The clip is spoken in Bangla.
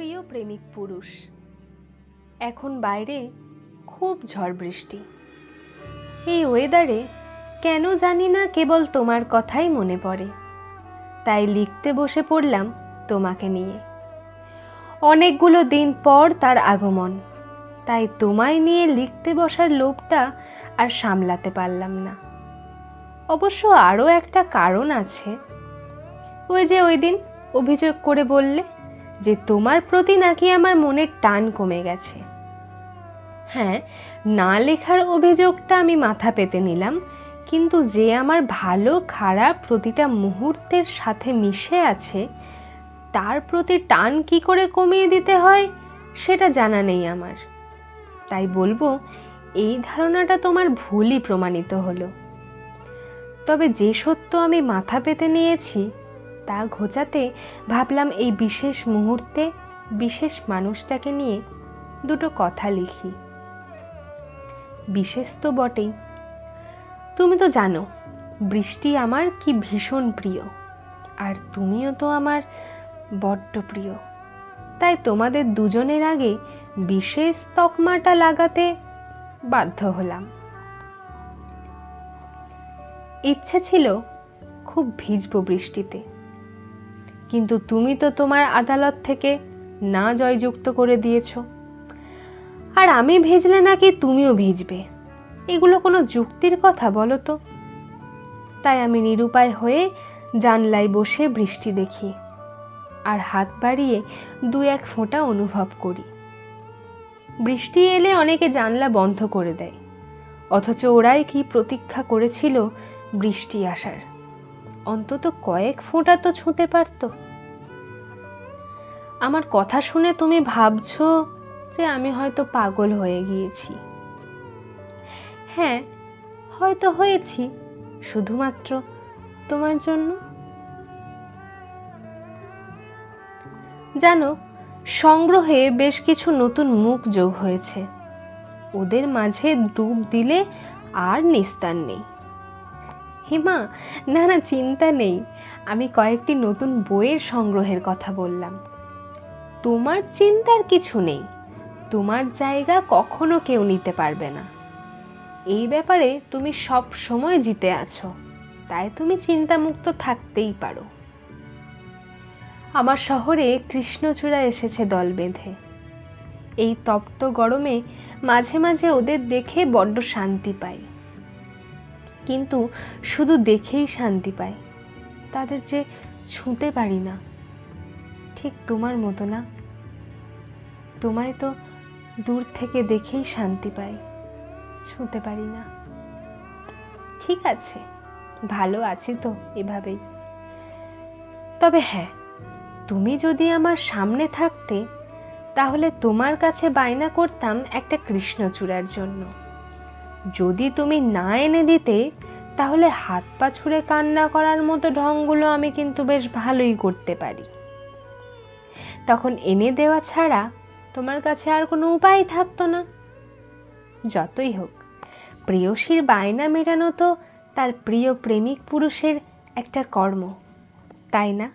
প্রিয় প্রেমিক পুরুষ। এখন বাইরে খুব ঝড় বৃষ্টি। এই ওয়েদারে কেন জানি না কেবল তোমার কথাই মনে পড়ে, তাই লিখতে বসে পড়লাম তোমাকে নিয়ে। অনেকগুলো দিন পর তার আগমন, তাই তোমায় নিয়ে লিখতে বসার লোভটা আর সামলাতে পারলাম না। অবশ্য আরও একটা কারণ আছে। ওই যে ওই দিন অভিযোগ করে বললে যে তোমার প্রতি নাকি আমার মনের টান কমে গেছে। হ্যাঁ, না লেখার অভিযোগটা আমি মাথা পেতে নিলাম, কিন্তু যে আমার ভালো খারাপ প্রতিটা মুহূর্তের সাথে মিশে আছে তার প্রতি টান কি করে কমিয়ে দিতে হয় সেটা জানা নেই আমার। তাই বলবো, এই ধারণাটা তোমার ভুলই প্রমাণিত হলো। তবে যে সত্য আমি মাথা পেতে নিয়েছি তা ঘোচাতে ভাবলাম এই বিশেষ মুহূর্তে বিশেষ মানুষটাকে নিয়ে দুটো কথা লিখি। বিশেষ তো বটেই। তুমি তো জানো বৃষ্টি আমার কি ভীষণ প্রিয়, আর তুমিও তো আমার বড্ড প্রিয়। তাই তোমাদের দুজনের আগে বিশেষ তকমাটা লাগাতে বাধ্য হলাম। ইচ্ছে ছিল খুব ভিজবো বৃষ্টিতে, কিন্তু তুমি তো তোমার আদালত থেকে না জয়যুক্ত করে দিয়েছ। আর আমি ভিজলে নাকি তুমিও ভিজবে, এগুলো কোনো যুক্তির কথা বলো তো? তাই আমি নিরুপায় হয়ে জানলায় বসে বৃষ্টি দেখি আর হাত বাড়িয়ে দু এক ফোঁটা অনুভব করি। বৃষ্টি এলে অনেকে জানলা বন্ধ করে দেয়, অথচ ওরাই কি প্রতীক্ষা করেছিল বৃষ্টি আসার। অন্তত কয়েক ফোঁটা তো ছুঁতে পারত। আমার কথা শুনে তুমি ভাবছো যে আমি হয়তো পাগল হয়ে গিয়েছি। হ্যাঁ, হয়তো হয়েছি, শুধুমাত্র তোমার জন্য। জানো, সংগ্রহে বেশ কিছু নতুন মুখ যোগ হয়েছে। ওদের মাঝে ডুব দিলে আর নিস্তার নেই। হেমা, না না, চিন্তা নেই, আমি কয়েকটি নতুন বইয়ের সংগ্রহের কথা বললাম। তোমার চিন্তার কিছু নেই, তোমার জায়গা কখনো কেউ নিতে পারবে না। এই ব্যাপারে তুমি সব সময় জিতে আছো, তাই তুমি চিন্তামুক্ত থাকতেই পারো। আমার শহরে কৃষ্ণচূড়া এসেছে দল বেঁধে। এই তপ্ত গরমে মাঝে মাঝে ওদের দেখে বড্ড শান্তি পাই, কিন্তু শুধু দেখেই শান্তি পাই, তাদের যে ছুঁতে পারি না। ঠিক তোমার মতো না, তোমায় তো দূর থেকে দেখেই শান্তি পাই, ছুঁতে পারি না। ঠিক আছে, ভালো আছি তো এভাবেই। তবে হ্যাঁ, তুমি যদি আমার সামনে থাকতে তাহলে তোমার কাছে বায়না করতাম একটা কৃষ্ণচূড়ার জন্য। যদি তুমি না এনে দিতে তাহলে হাত পা ছুঁড়ে কান্না করার মতো ঢংগুলো আমি কিন্তু বেশ ভালোই করতে পারি। তখন এনে দেওয়া ছাড়া তোমার কাছে আর কোনো উপায় থাকতো না। যতই হোক, প্রেয়সীর বায়না মেটানো তো তার প্রিয় প্রেমিক পুরুষের একটা কর্ম, তাই না?